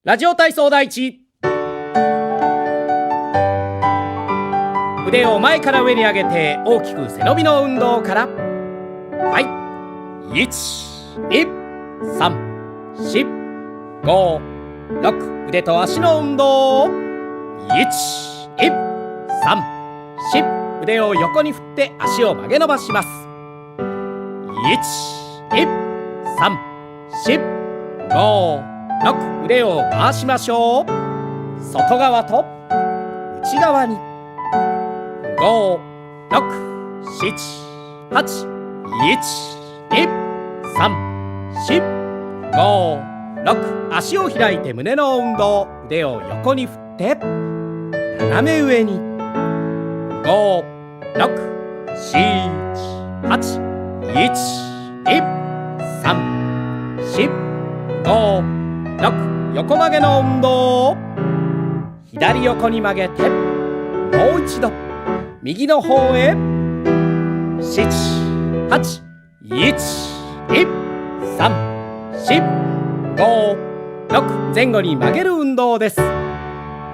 ラジオ体操第一。腕を前から上に上げて大きく背伸びの運動から。はい、1234566、腕と足の運動。12345、腕を横に振って足を曲げ伸ばします。1234566、腕を回しましょう。外側と内側に。56781234566、足を開いて胸の運動。腕を横に振って斜め上に。56781234566、横曲げの運動。左横に曲げてもう一度右の方へ。781234566、前後に曲げる運動です。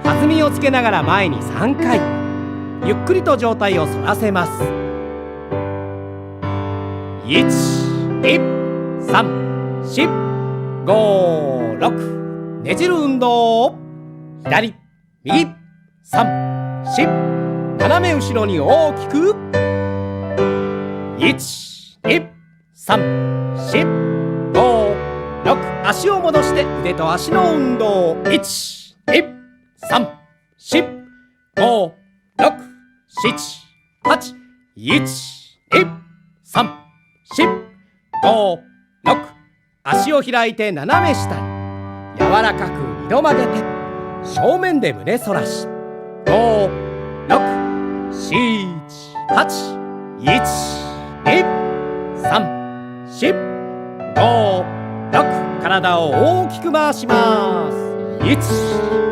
弾みをつけながら前に3回、ゆっくりと上体を反らせます。1234566、ねじる運動。左右3、4、斜め後ろに大きく。1、2、3、4、5、6、足を戻して腕と足の運動。1、2、3、4、5、6、7、8、1、2、3、4、5、6、足を開いて斜め下に柔らかく2度曲げて正面で胸反らし。56781234566、体を大きく回します。1、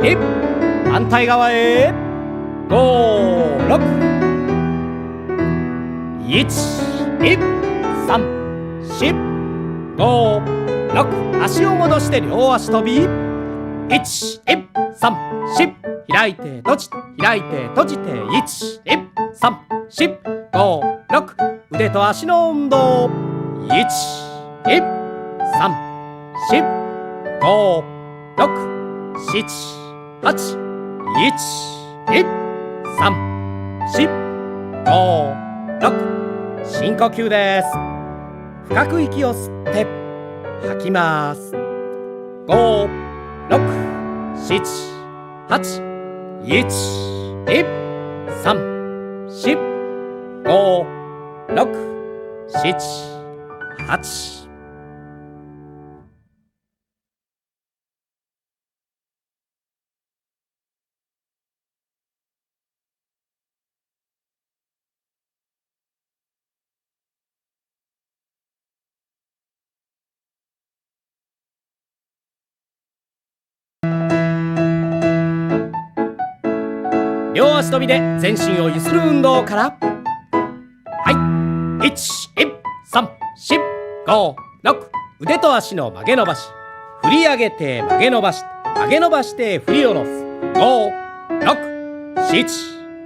2、反対側へ。56、1、2、3、4、5、6、足を戻して両足跳び。1、2、3、4、開いて閉じて開いて閉じて。1、2、3、4、5、6、腕と足の運動。1、2、3、4、5、6、7、8、1、2、3、4、5、6、深呼吸です。深く息を吸って吐きます。5678123456788。両足跳びで全身をゆする運動から。はい、1、2、3、4、5、6、腕と足の曲げ伸ばし。振り上げて曲げ伸ばして曲げ伸ばして振り下ろす。5、6、7、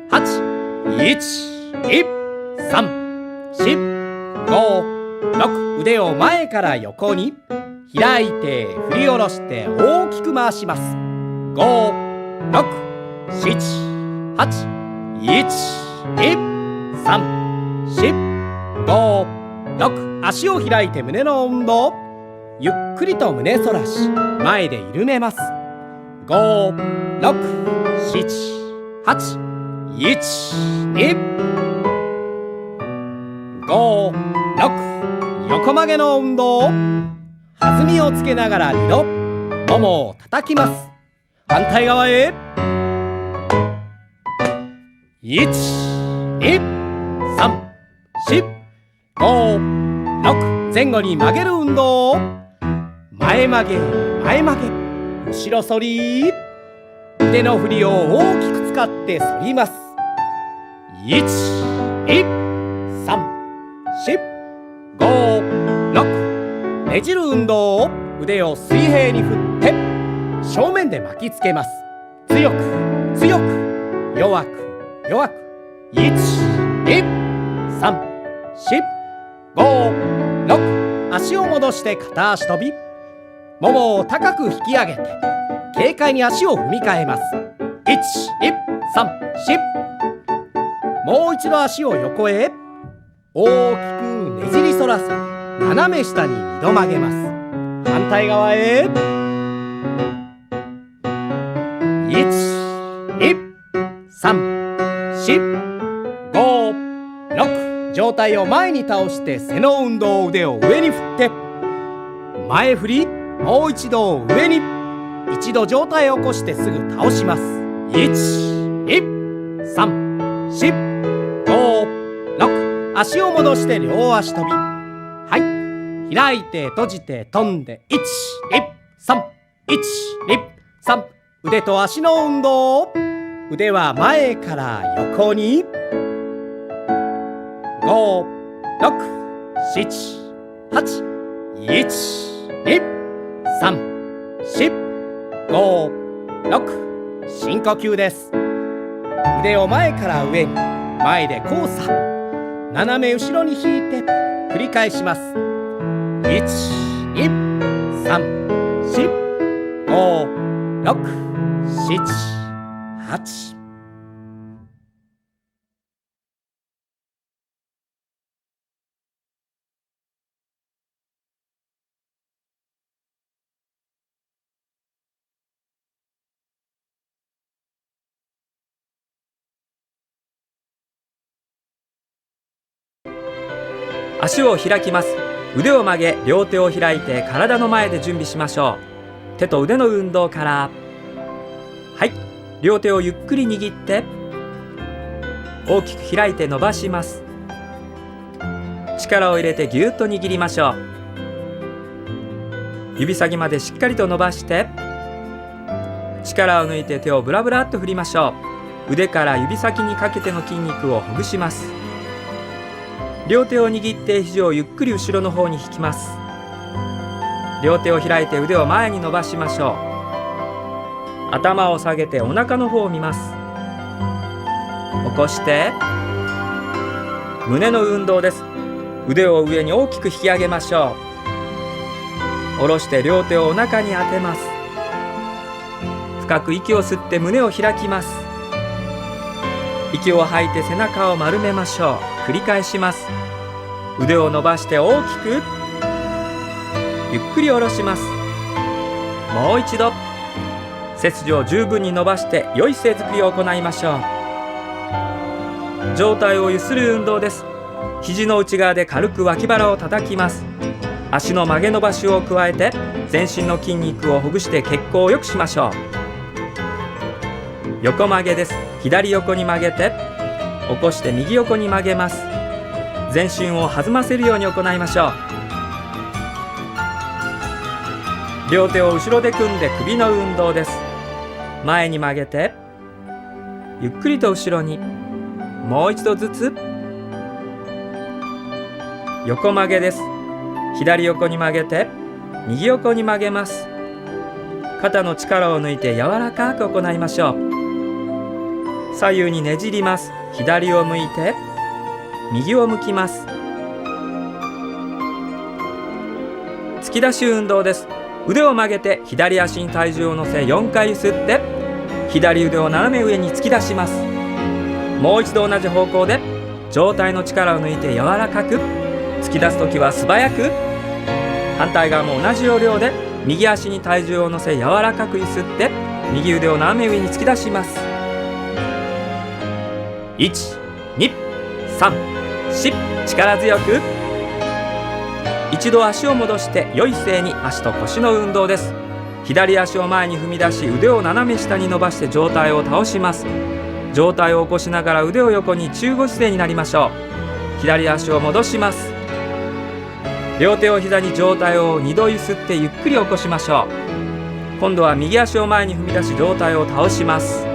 8、1、2、3、4、5、6、腕を前から横に開いて振り下ろして大きく回します。5、6、7、8、1、2、3、4、5、6、足を開いて胸の運動。ゆっくりと胸反らし前で緩めます。5、6、7、8、1、2、5、6、横曲げの運動。弾みをつけながら2度ももを叩きます。反対側へ。1、2、3、4、5、6、前後に曲げる運動。前曲げ前曲げ後ろ反り。腕の振りを大きく使って反ります。1、2、3、4、5、6、ねじる運動。腕を水平に振って正面で巻きつけます。強く強く、弱く弱く。1、2、3、4、5、6。足を戻して片足跳び。ももを高く引き上げて軽快に足を踏み替えます。1、2、3、4。もう一度足を横へ大きくねじり反らせて斜め下に2度曲げます。反対側へ。1、2、3、4、5、6。上体を前に倒して背の運動。腕を上に振って前振り。もう一度上に。一度上体を起こしてすぐ倒します。1、2、3、4、5、6。足を戻して両足跳び。はい。開いて閉じて飛んで。1、2、3、1、2、3。腕と足の運動。腕は前から横に。5、6、7、8。1、2、3、4、5、6。深呼吸です。腕を前から上に。前で交差。斜め後ろに引いて繰り返します。1、2、3、4、5、6、7、8。足を開きます。腕を曲げ、両手を開いて体の前で準備しましょう。手と腕の運動から。はい。両手をゆっくり握って大きく開いて伸ばします。力を入れてぎゅっと握りましょう。指先までしっかりと伸ばして力を抜いて手をブラブラっと振りましょう。腕から指先にかけての筋肉をほぐします。両手を握って肘をゆっくり後ろの方に引きます。両手を開いて腕を前に伸ばしましょう。頭を下げてお腹の方を見ます。起こして胸の運動です。腕を上に大きく引き上げましょう。下ろして両手をお腹に当てます。深く息を吸って胸を開きます。息を吐いて背中を丸めましょう。繰り返します。腕を伸ばして大きくゆっくり下ろします。もう一度背筋を十分に伸ばして良い姿勢作りを行いましょう。上体をゆする運動です。肘の内側で軽く脇腹を叩きます。足の曲げ伸ばしを加えて全身の筋肉をほぐして血行を良くしましょう。横曲げです。左横に曲げて起こして右横に曲げます。全身を弾ませるように行いましょう。両手を後ろで組んで首の運動です。前に曲げてゆっくりと後ろに。もう一度ずつ。横曲げです。左横に曲げて右横に曲げます。肩の力を抜いて柔らかく行いましょう。左右にねじります。左を向いて右を向きます。突き出し運動です。腕を曲げて左足に体重を乗せ4回ゆすって左腕を斜め上に突き出します。もう一度同じ方向で上体の力を抜いて柔らかく。突き出すときは素早く。反対側も同じ要領で右足に体重を乗せ柔らかくゆすって右腕を斜め上に突き出します。1、2、3、4。力強く。一度足を戻して良い姿勢に。足と腰の運動です。左足を前に踏み出し腕を斜め下に伸ばして上体を倒します。上体を起こしながら腕を横に中腰姿勢になりましょう。左足を戻します。両手を膝に上体を2度ゆすってゆっくり起こしましょう。今度は右足を前に踏み出し上体を倒します。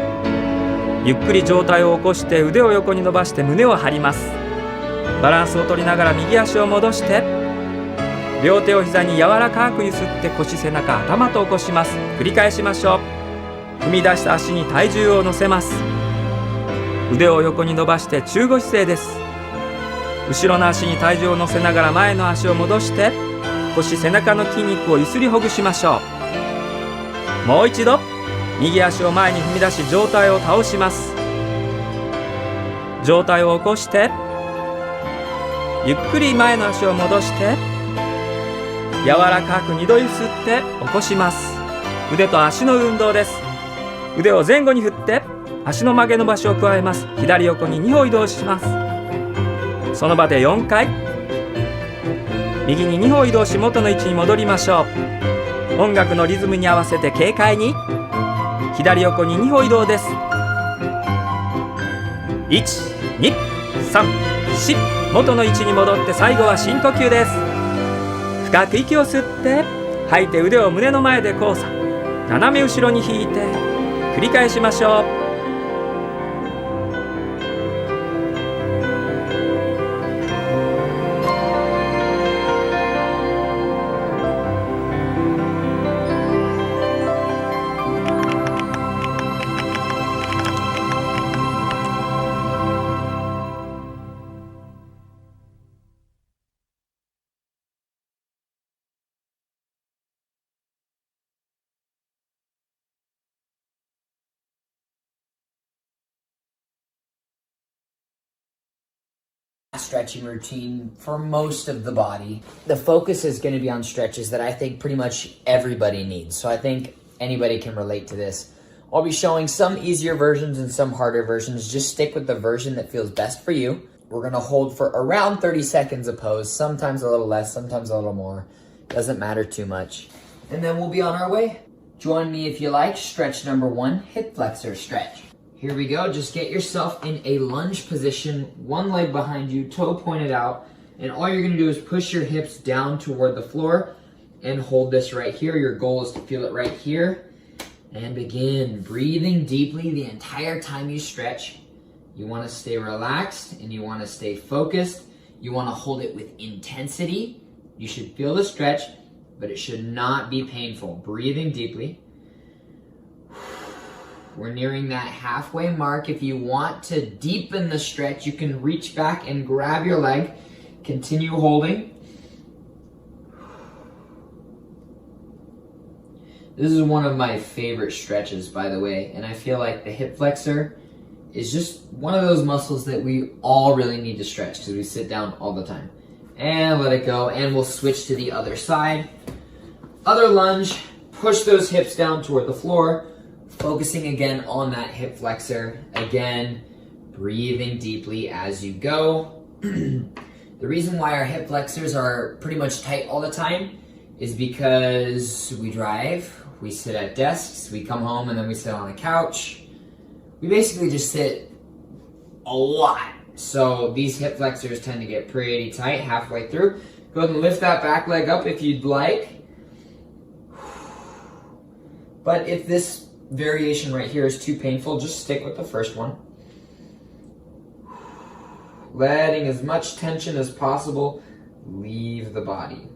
ゆっくり上体を起こして腕を横に伸ばして胸を張ります。バランスを取りながら右足を戻して両手を膝に柔らかくゆすって腰、背中、頭と起こします。繰り返しましょう。踏み出した足に体重を乗せます。腕を横に伸ばして中腰姿勢です。後ろの足に体重を乗せながら前の足を戻して腰、背中の筋肉をゆすりほぐしましょう。もう一度右足を前に踏み出し上体を倒します。上体を起こしてゆっくり前の足を戻して柔らかく2度ゆすって起こします。腕と足の運動です。腕を前後に振って足の曲げ伸ばしを加えます。左横に2歩移動します。その場で4回。右に2歩移動し元の位置に戻りましょう。音楽のリズムに合わせて軽快に左横に2歩移動です。1、2、3、4、元の位置に戻って最後は深呼吸です。深く息を吸って吐いて腕を胸の前で交差、斜め後ろに引いて繰り返しましょう。Stretching routine for most of the body. The focus is going to be on stretches that I think pretty much everybody needs. So I think anybody can relate to this. I'll be showing some easier versions and some harder versions. Just stick with the version that feels best for you. We're going to hold for around 30 seconds a pose, sometimes a little less, sometimes a little more. Doesn't matter too much. And then we'll be on our way. Join me if you like. Stretch number 1, hip flexor stretch. Here we go. Just get yourself in a lunge position, one leg behind you, toe pointed out, and all you're going to do is push your hips down toward the floor and hold this right here. Your goal is to feel it right here. And begin breathing deeply the entire time you stretch. You want to stay relaxed and you want to stay focused. You want to hold it with intensity. You should feel the stretch, but it should not be painful. Breathing deeply. We're nearing that halfway mark. If you want to deepen the stretch, you can reach back and grab your leg. Continue holding. This is one of my favorite stretches, by the way, and I feel like the hip flexor is just one of those muscles that we all really need to stretch because we sit down all the time. And let it go, and we'll switch to the other side. Other lunge, push those hips down toward the floor. Focusing again on that hip flexor. Again, breathing deeply as you go. The reason why our hip flexors are pretty much tight all the time is because we drive, we sit at desks, we come home and then we sit on a couch. We basically just sit a lot. So these hip flexors tend to get pretty tight halfway through. Go ahead and lift that back leg up if you'd like. But if this variation right here is too painful, just stick with the first one. Letting as much tension as possible leave the body.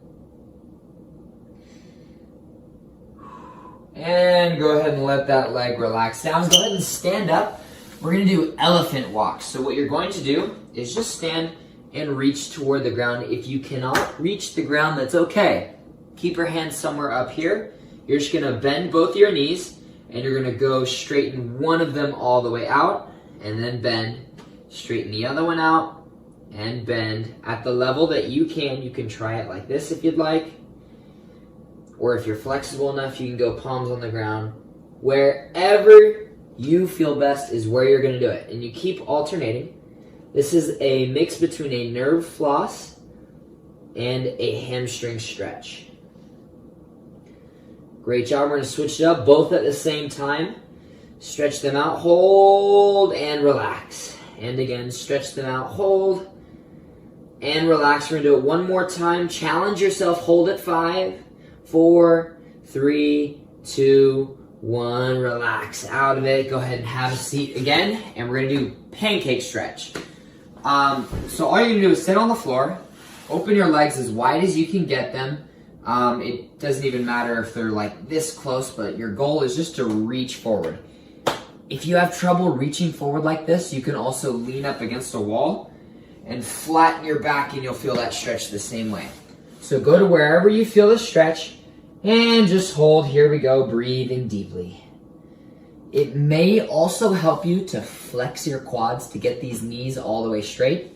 And go ahead and let that leg relax down. Go ahead and stand up. We're going to do elephant walks. So what you're going to do is just stand and reach toward the ground. If you cannot reach the ground, that's okay. Keep your hands somewhere up here. You're just going to bend both your knees. And you're going to go straighten one of them all the way out, and then bend, straighten the other one out, and bend at the level that you can. You can try it like this if you'd like, or if you're flexible enough, you can go palms on the ground. Wherever you feel best is where you're going to do it, and you keep alternating. This is a mix between a nerve floss and a hamstring stretch. Great job. We're going to switch it up both at the same time. Stretch them out, hold, and relax. And again, stretch them out, hold, and relax. We're going to do it one more time. Challenge yourself. Hold at 5, 4, 3, 2, 1. Relax out of it. Go ahead and have a seat again. And we're going to do pancake stretch. So all you're going to do is sit on the floor. Open your legs as wide as you can get them. It doesn't even matter if they're like this close, but your goal is just to reach forward. If you have trouble reaching forward like this, you can also lean up against a wall and flatten your back and you'll feel that stretch the same way. So go to wherever you feel the stretch and just hold. Here we go, breathing deeply. It may also help you to flex your quads to get these knees all the way straight.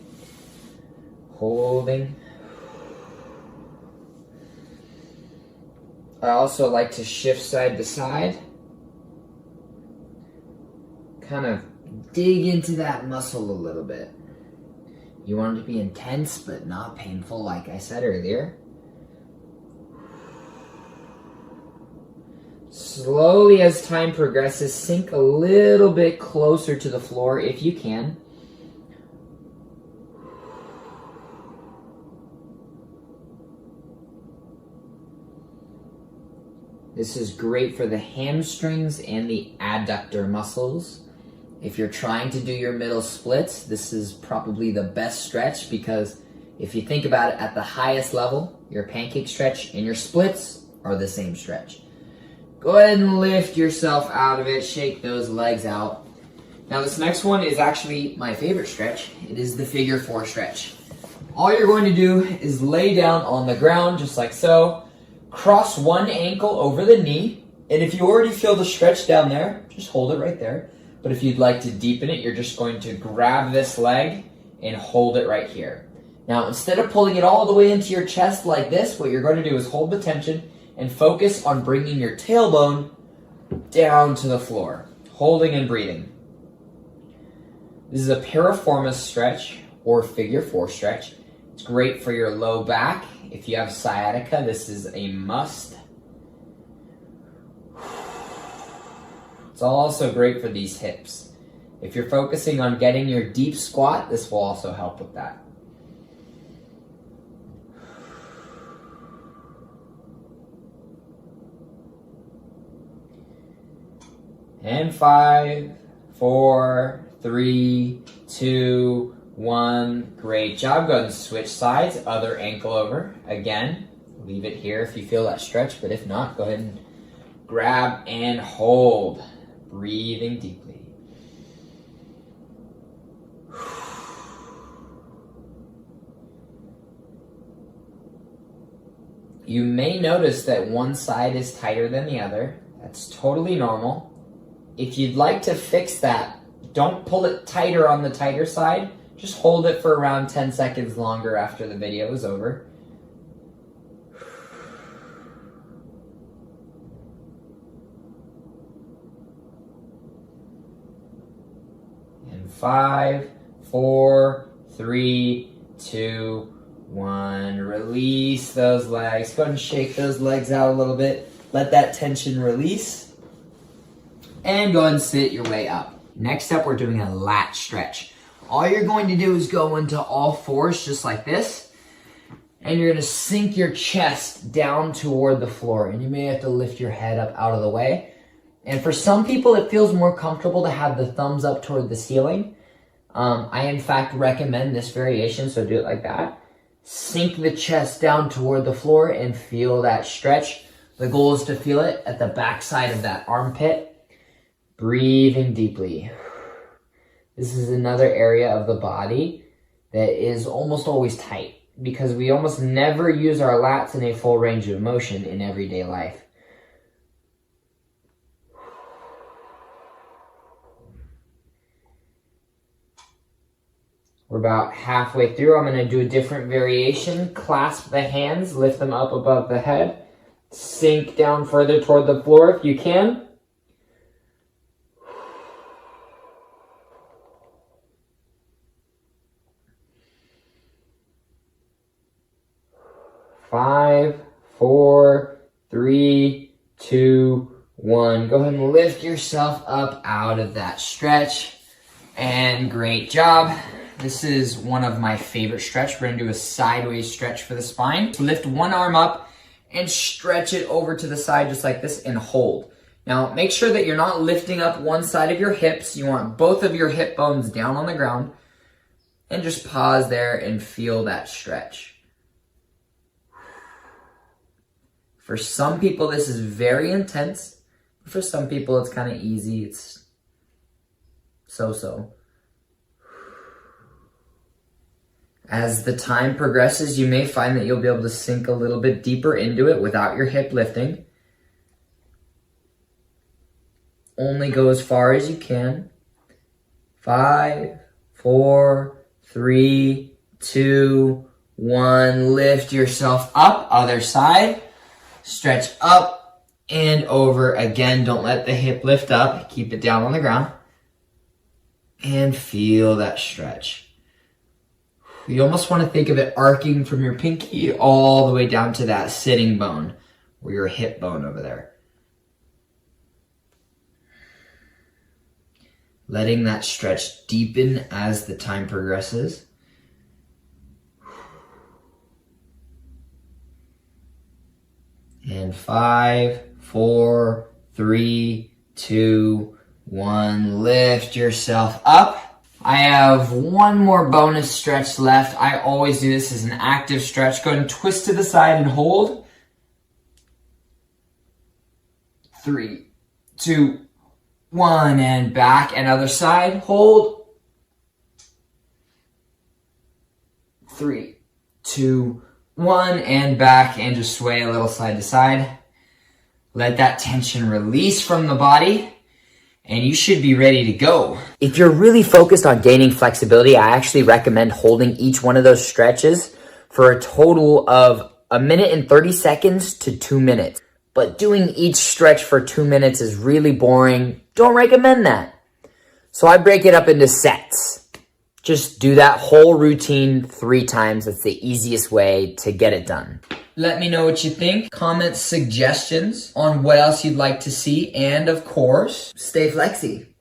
Holding. I also like to shift side to side. Kind of dig into that muscle a little bit. You want it to be intense but not painful, like I said earlier. Slowly as time progresses, sink a little bit closer to the floor if you can. This is great for the hamstrings and the adductor muscles. If you're trying to do your middle splits, this is probably the best stretch because if you think about it at the highest level, your pancake stretch and your splits are the same stretch. Go ahead and lift yourself out of it, shake those legs out. Now this next one is actually my favorite stretch. It is the figure 4 stretch. All you're going to do is lay down on the ground just like so. Cross one ankle over the knee. And if you already feel the stretch down there, just hold it right there. But if you'd like to deepen it, you're just going to grab this leg and hold it right here. Now, instead of pulling it all the way into your chest like this, what you're going to do is hold the tension and focus on bringing your tailbone down to the floor, holding and breathing. This is a piriformis stretch or figure 4 stretch. It's great for your low back. If you have sciatica, this is a must. It's also great for these hips. If you're focusing on getting your deep squat, this will also help with that. And 5, 4, 3, 2, 1. Great job. Go ahead and switch sides. Other ankle over. Again, leave it here if you feel that stretch, but if not, go ahead and grab and hold. Breathing deeply. You may notice that one side is tighter than the other. That's totally normal. If you'd like to fix that, don't pull it tighter on the tighter side. Just hold it for around 10 seconds longer after the video is over. And 5, 4, 3, 2, 1. Release those legs. Go ahead and shake those legs out a little bit. Let that tension release. And go ahead and sit your way up. Next up, we're doing a lat stretch. All you're going to do is go into all fours just like this. And you're going to sink your chest down toward the floor. And you may have to lift your head up out of the way. And for some people, it feels more comfortable to have the thumbs up toward the ceiling. I, in fact, recommend this variation, so do it like that. Sink the chest down toward the floor and feel that stretch. The goal is to feel it at the back side of that armpit. Breathing deeply. This is another area of the body that is almost always tight because we almost never use our lats in a full range of motion in everyday life. We're about halfway through. I'm going to do a different variation. Clasp the hands, lift them up above the head. Sink down further toward the floor if you can. 5, 4, 3, 2, 1. Go ahead and lift yourself up out of that stretch. And great job. This is one of my favorite stretch. We're going to do a sideways stretch for the spine. So lift one arm up and stretch it over to the side just like this and hold. Now make sure that you're not lifting up one side of your hips. You want both of your hip bones down on the ground. And just pause there and feel that stretch. For some people, this is very intense. For some people, it's kind of easy. It's so-so. As the time progresses, you may find that you'll be able to sink a little bit deeper into it without your hip lifting. Only go as far as you can. 5, 4, 3, 2, 1. Lift yourself up. Other side. Stretch up and over. Again, don't let the hip lift up. Keep it down on the ground. And feel that stretch. You almost want to think of it arcing from your pinky all the way down to that sitting bone, or your hip bone over there. Letting that stretch deepen as the time progresses. And 5, 4, 3, 2, 1. Lift yourself up. I have one more bonus stretch left. I always do this as an active stretch. Go ahead and twist to the side and hold. 3, 2, 1, and back. And other side, hold. 3, 2, 1, and back, and just sway a little side to side. Let that tension release from the body. And you should be ready to go. If you're really focused on gaining flexibility, I actually recommend holding each one of those stretches for a total of 1 minute and 30 seconds to 2 minutes. But doing each stretch for 2 minutes is really boring. Don't recommend that. So I break it up into sets. Just do that whole routine 3 times. That's the easiest way to get it done. Let me know what you think. Comment suggestions on what else you'd like to see. And of course, stay flexy.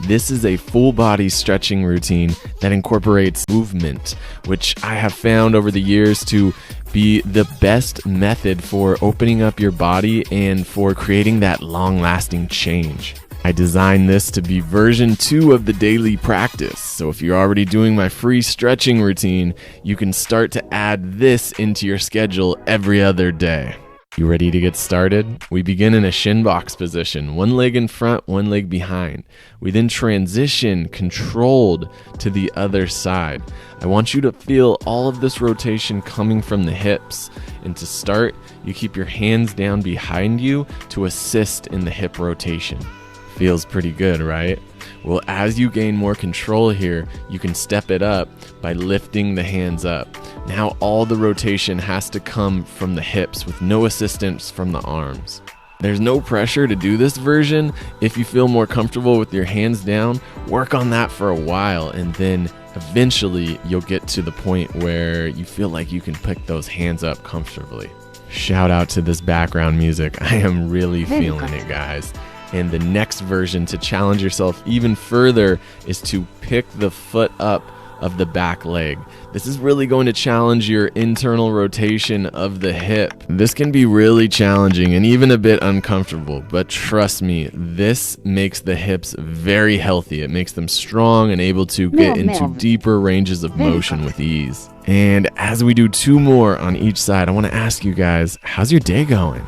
This is a full body stretching routine that incorporates movement, which I have found over the years to be the best method for opening up your body and for creating that long-lasting change. I designed this to be version 2 of the daily practice. So if you're already doing my free stretching routine, you can start to add this into your schedule every other day. You ready to get started? We begin in a shin box position, one leg in front, one leg behind. We then transition controlled to the other side. I want you to feel all of this rotation coming from the hips. And to start, you keep your hands down behind you to assist in the hip rotation. Feels pretty good, right? Well, as you gain more control here, you can step it up by lifting the hands up. Now all the rotation has to come from the hips with no assistance from the arms. There's no pressure to do this version. If you feel more comfortable with your hands down, work on that for a while, and then eventually you'll get to the point where you feel like you can pick those hands up comfortably. Shout out to this background music. I am really feeling it, guys. And the next version to challenge yourself even further is to pick the foot up of the back leg. This is really going to challenge your internal rotation of the hip. This can be really challenging and even a bit uncomfortable, but trust me, this makes the hips very healthy. It makes them strong and able to get into deeper ranges of motion with ease. And as we do 2 more on each side, I want to ask you guys, how's your day going?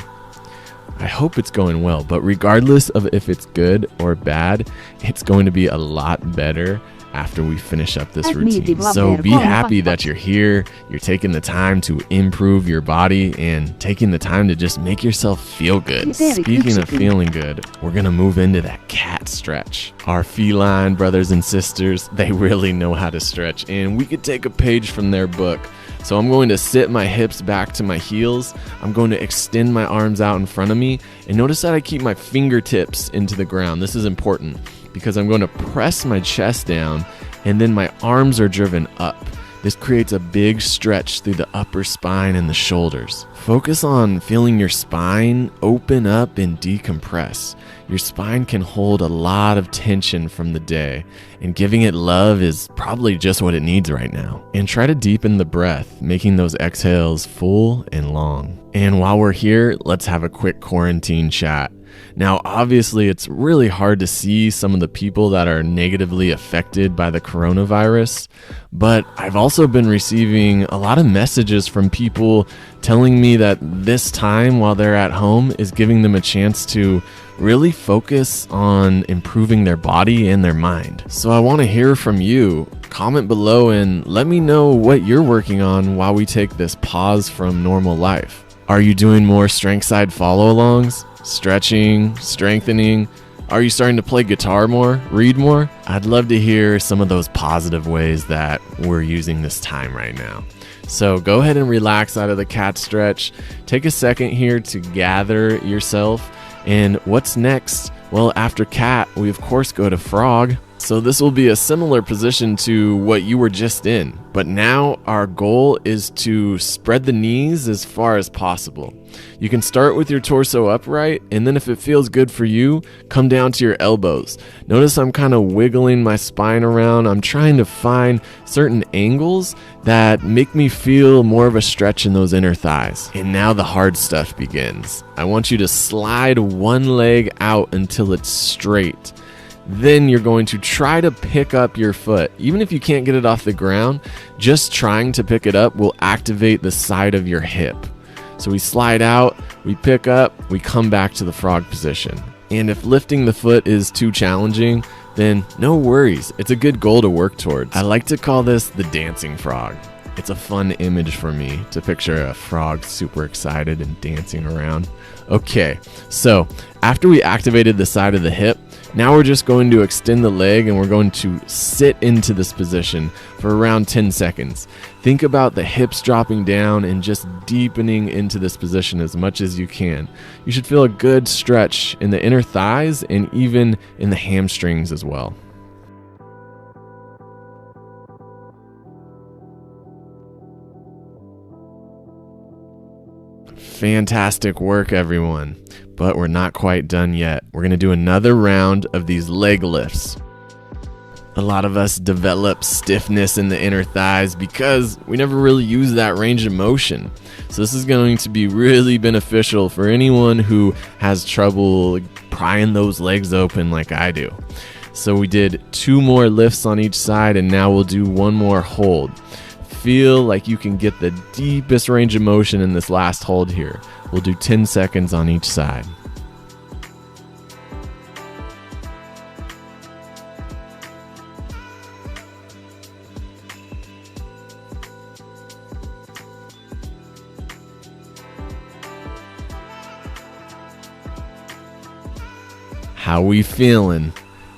I hope it's going well, but regardless of if it's good or bad, it's going to be a lot better after we finish up this routine. So be happy that you're here, you're taking the time to improve your body and taking the time to just make yourself feel good. Speaking of feeling good, we're gonna move into that cat stretch. Our feline brothers and sisters, they really know how to stretch, and we could take a page from their book. So I'm going to sit my hips back to my heels. I'm going to extend my arms out in front of me, and notice that I keep my fingertips into the ground. This is important because I'm going to press my chest down and then my arms are driven up. This creates a big stretch through the upper spine and the shoulders. Focus on feeling your spine open up and decompress. Your spine can hold a lot of tension from the day, and giving it love is probably just what it needs right now. And try to deepen the breath, making those exhales full and long. And while we're here, let's have a quick quarantine chat. Now, obviously, it's really hard to see some of the people that are negatively affected by the coronavirus, but I've also been receiving a lot of messages from people telling me that this time while they're at home is giving them a chance to really focus on improving their body and their mind. So I want to hear from you. Comment below and let me know what you're working on while we take this pause from normal life. Are you doing more strength side follow-alongs? Stretching, strengthening? Are you starting to play guitar more, read more? I'd love to hear some of those positive ways that we're using this time right now. So go ahead and relax out of the cat stretch. Take a second here to gather yourself. And what's next? Well, after cat, we of course go to frog. So this will be a similar position to what you were just in. But now our goal is to spread the knees as far as possible. You can start with your torso upright, and then if it feels good for you, come down to your elbows. Notice I'm kind of wiggling my spine around. I'm trying to find certain angles that make me feel more of a stretch in those inner thighs. And now the hard stuff begins. I want you to slide one leg out until it's straight. Then you're going to try to pick up your foot. Even if you can't get it off the ground, just trying to pick it up will activate the side of your hip. So we slide out, we pick up, we come back to the frog position. And if lifting the foot is too challenging, then no worries. It's a good goal to work towards. I like to call this the dancing frog. It's a fun image for me to picture a frog super excited and dancing around. Okay, so after we activated the side of the hip, now we're just going to extend the leg and we're going to sit into this position for around 10 seconds. Think about the hips dropping down and just deepening into this position as much as you can. You should feel a good stretch in the inner thighs and even in the hamstrings as well. Fantastic work, everyone. But we're not quite done yet. We're going to do another round of these leg lifts. A lot of us develop stiffness in the inner thighs because we never really use that range of motion. So this is going to be really beneficial for anyone who has trouble prying those legs open like I do. So we did 2 more lifts on each side, and now we'll do 1 more hold. Feel like you can get the deepest range of motion in this last hold here. We'll do 10 seconds on each side. How we feeling?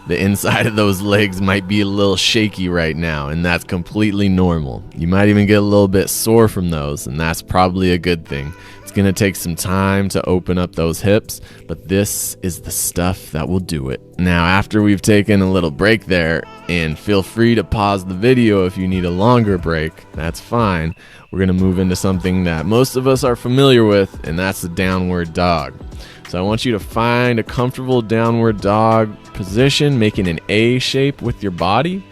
The inside of those legs might be a little shaky right now, and that's completely normal. You might even get a little bit sore from those, and that's probably a good thing. It's going to take some time to open up those hips, but this is the stuff that will do it. Now, after we've taken a little break there, and feel free to pause the video if you need a longer break, that's fine. We're going to move into something that most of us are familiar with, and that's the downward dog. So I want you to find a comfortable downward dog position, making an A shape with your body.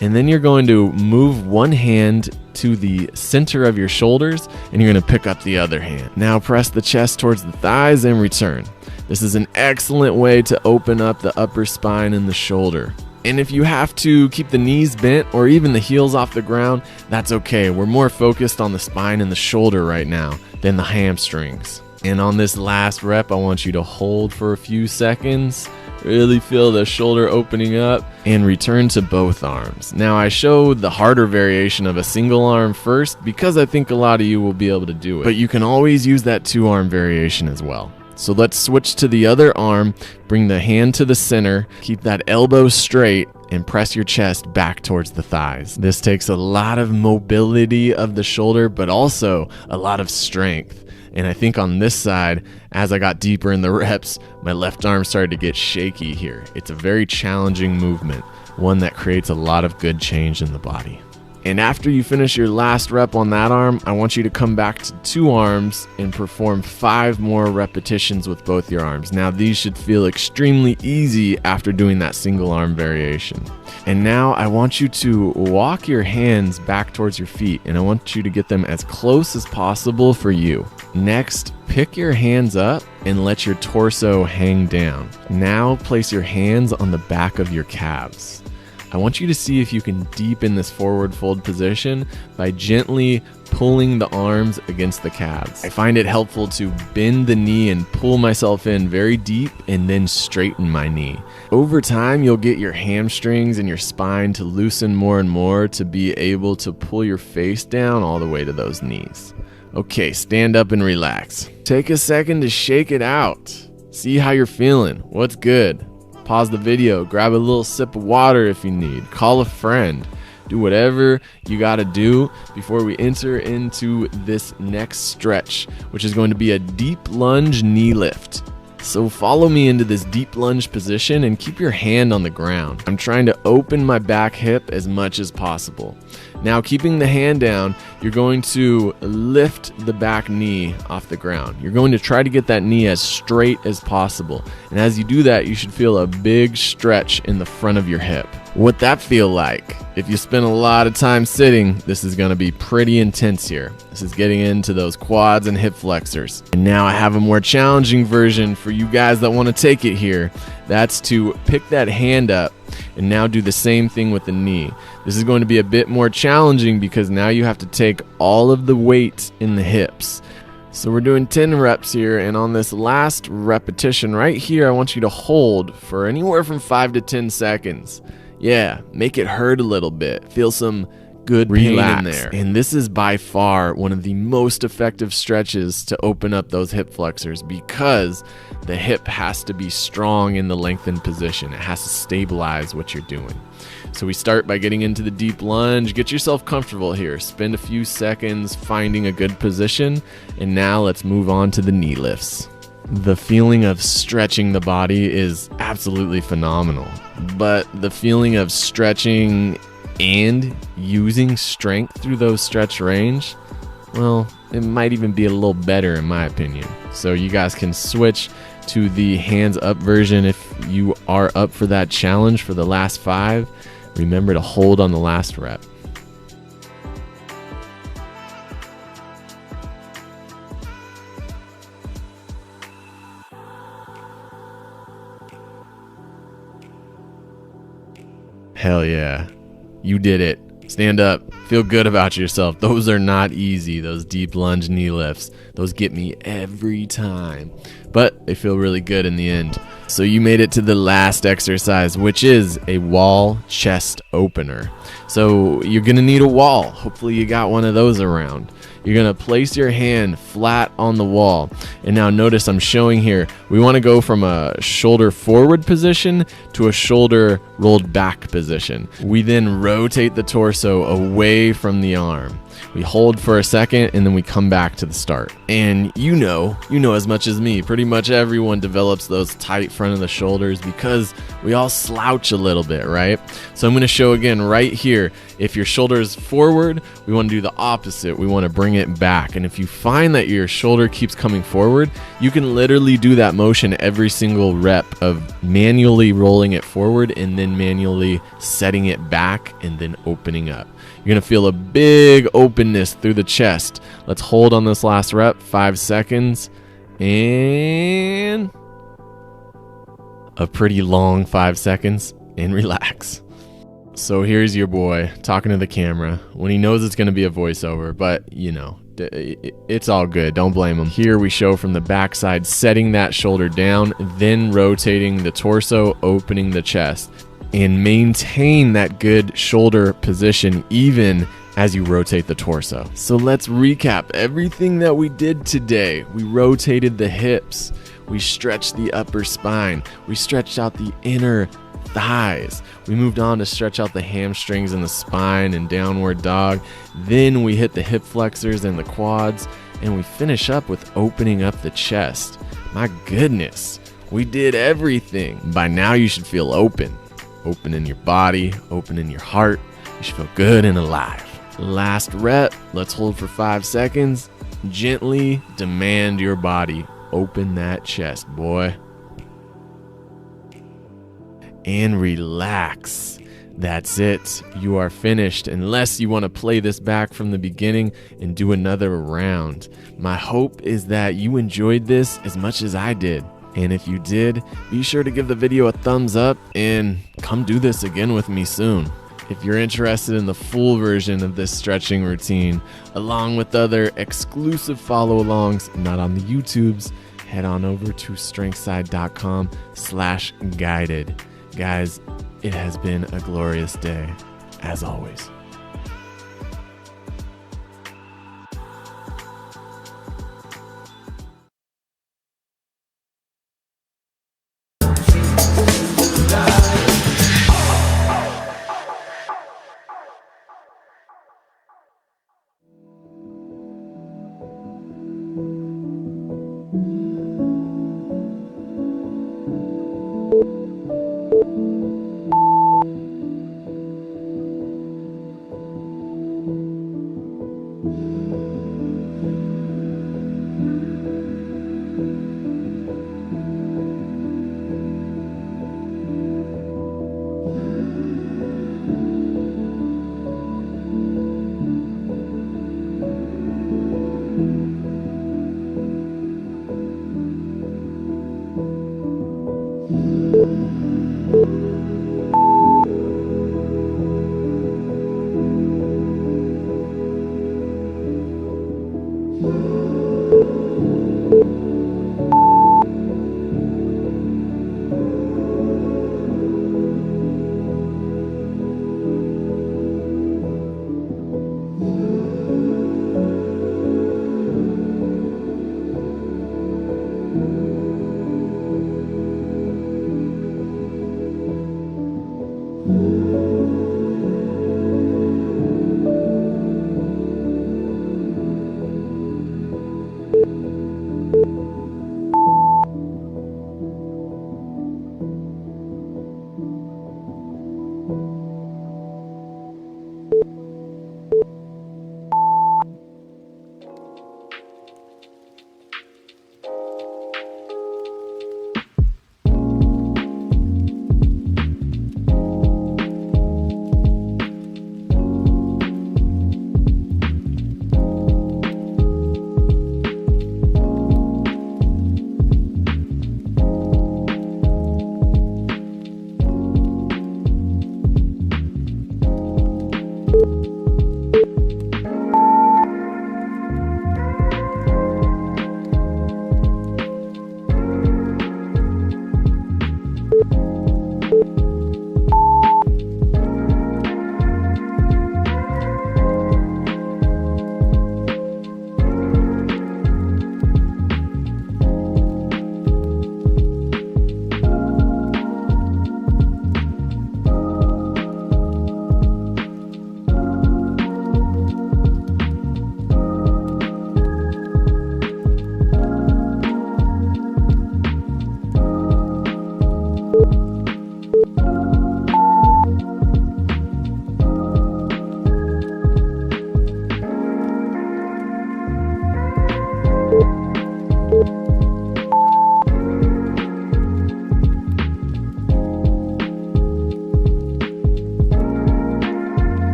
And then you're going to move one hand to the center of your shoulders, and you're going to pick up the other hand. Now press the chest towards the thighs and return. This is an excellent way to open up the upper spine and the shoulder. And if you have to keep the knees bent or even the heels off the ground, that's okay. We're more focused on the spine and the shoulder right now than the hamstrings. And on this last rep, I want you to hold for a few seconds, really feel the shoulder opening up, and return to both arms. Now, I showed the harder variation of a single arm first because I think a lot of you will be able to do it. But you can always use that 2-arm variation as well. So let's switch to the other arm, bring the hand to the center, keep that elbow straight, and press your chest back towards the thighs. This takes a lot of mobility of the shoulder, but also a lot of strength. And I think on this side, as I got deeper in the reps, my left arm started to get shaky here. It's a very challenging movement, one that creates a lot of good change in the body. And after you finish your last rep on that arm, I want you to come back to 2 arms and perform 5 more repetitions with both your arms. Now these should feel extremely easy after doing that single arm variation. And now I want you to walk your hands back towards your feet, and I want you to get them as close as possible for you. Next, pick your hands up and let your torso hang down. Now place your hands on the back of your calves. I want you to see if you can deepen this forward fold position by gently pulling the arms against the calves. I find it helpful to bend the knee and pull myself in very deep and then straighten my knee. Over time, you'll get your hamstrings and your spine to loosen more and more to be able to pull your face down all the way to those knees. Okay, stand up and relax. Take a second to shake it out. See how you're feeling. What's good? Pause the video, grab a little sip of water if you need, call a friend, do whatever you gotta do before we enter into this next stretch, which is going to be a deep lunge knee lift. So follow me into this deep lunge position and keep your hand on the ground. I'm trying to open my back hip as much as possible. Now, keeping the hand down, you're going to lift the back knee off the ground. You're going to try to get that knee as straight as possible. And as you do that, you should feel a big stretch in the front of your hip. What that feel like? If you spend a lot of time sitting, this is going to be pretty intense here. This is getting into those quads and hip flexors. And now I have a more challenging version for you guys that want to take it here. That's to pick that hand up and now do the same thing with the knee. This is going to be a bit more challenging because now you have to take all of the weight in the hips. So we're doing 10 reps here, and on this last repetition right here, I want you to hold for anywhere from 5 to 10 seconds. Yeah, make it hurt a little bit. Feel some good pain in there. And this is by far one of the most effective stretches to open up those hip flexors because the hip has to be strong in the lengthened position. It has to stabilize what you're doing. So we start by getting into the deep lunge. Get yourself comfortable here. Spend a few seconds finding a good position. And now let's move on to the knee lifts. The feeling of stretching the body is absolutely phenomenal. But the feeling of stretching and using strength through those stretch range, well, it might even be a little better in my opinion. So you guys can switch to the hands up version if you are up for that challenge for the last 5. Remember to hold on the last rep. Hell yeah. You did it. Stand up. Feel good about yourself. Those are not easy, those deep lunge knee lifts. Those get me every time. But they feel really good in the end. So you made it to the last exercise, which is a wall chest opener. So you're going to need a wall. Hopefully you got one of those around. You're going to place your hand flat on the wall. And now notice I'm showing here, we want to go from a shoulder forward position to a shoulder rolled back position. We then rotate the torso away from the arm. We hold for a second and then we come back to the start. And you know as much as me, pretty much everyone develops those tight front of the shoulders because we all slouch a little bit, right? So I'm going to show again right here. If your shoulder is forward, we want to do the opposite. We want to bring it back. And if you find that your shoulder keeps coming forward, you can literally do that motion every single rep of manually rolling it forward and then manually setting it back and then opening up. You're going to feel a big openness through the chest. Let's hold on this last rep, 5 seconds, and a pretty long 5 seconds, and relax. So here's your boy talking to the camera when he knows it's going to be a voiceover, but you know, it's all good. Don't blame him. Here we show from the backside, setting that shoulder down, then rotating the torso, opening the chest. And maintain that good shoulder position even as you rotate the torso. So let's recap everything that we did today. We rotated the hips. We stretched the upper spine. We stretched out the inner thighs. We moved on to stretch out the hamstrings and the spine and downward dog. Then we hit the hip flexors and the quads. And we finish up with opening up the chest. My goodness, we did everything. By now you should feel open. Open in your body, open in your heart. You should feel good and alive. Last rep, let's hold for 5 seconds. Gently demand your body. Open that chest, boy. And relax. That's it. You are finished, unless you want to play this back from the beginning and do another round. My hope is that you enjoyed this as much as I did. And if you did, be sure to give the video a thumbs up and come do this again with me soon. If you're interested in the full version of this stretching routine, along with other exclusive follow-alongs not on the YouTubes, head on over to strengthside.com/guided. Guys, it has been a glorious day, as always.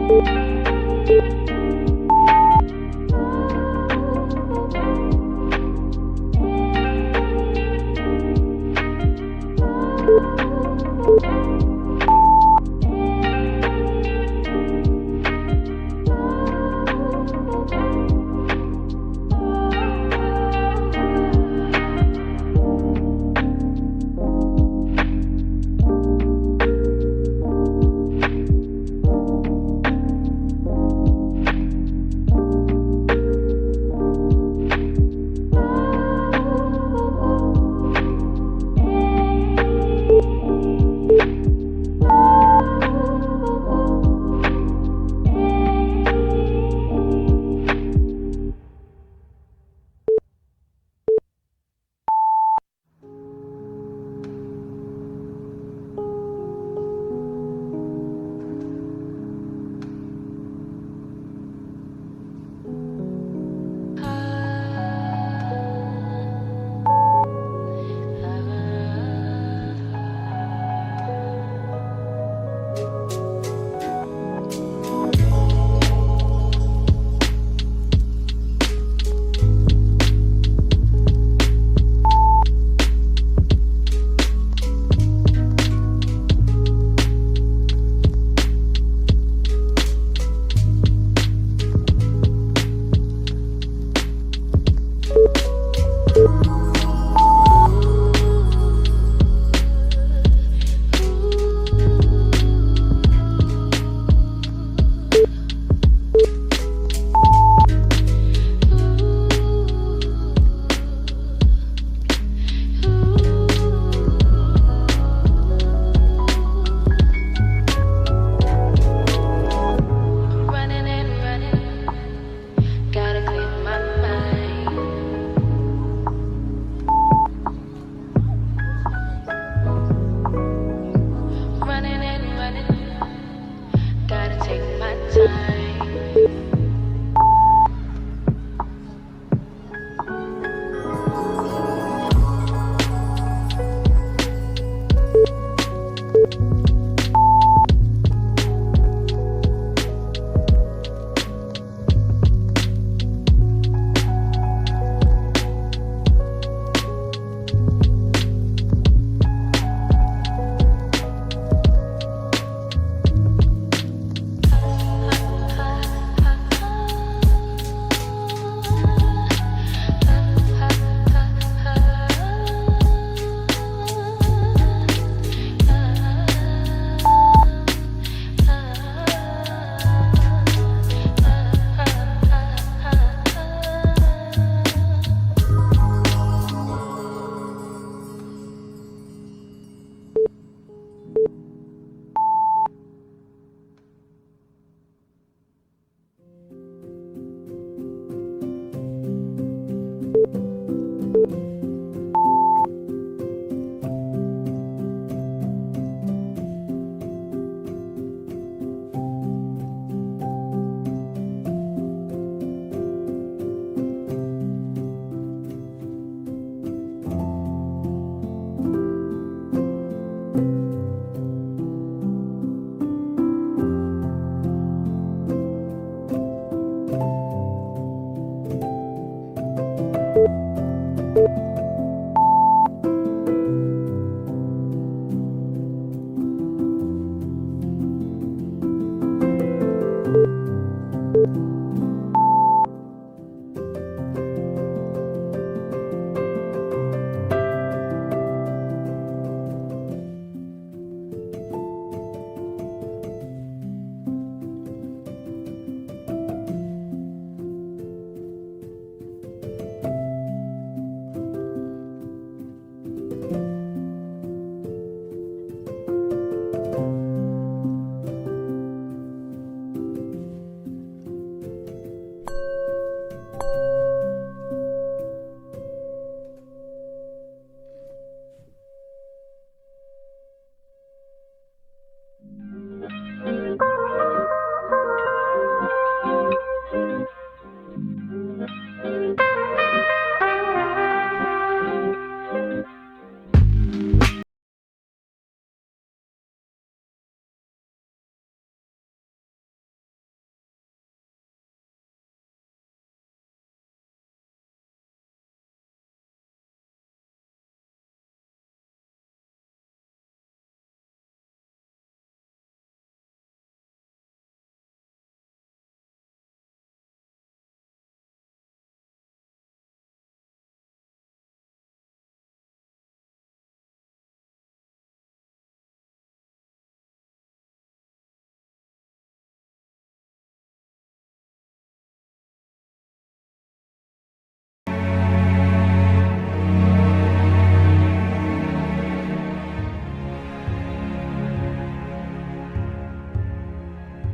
you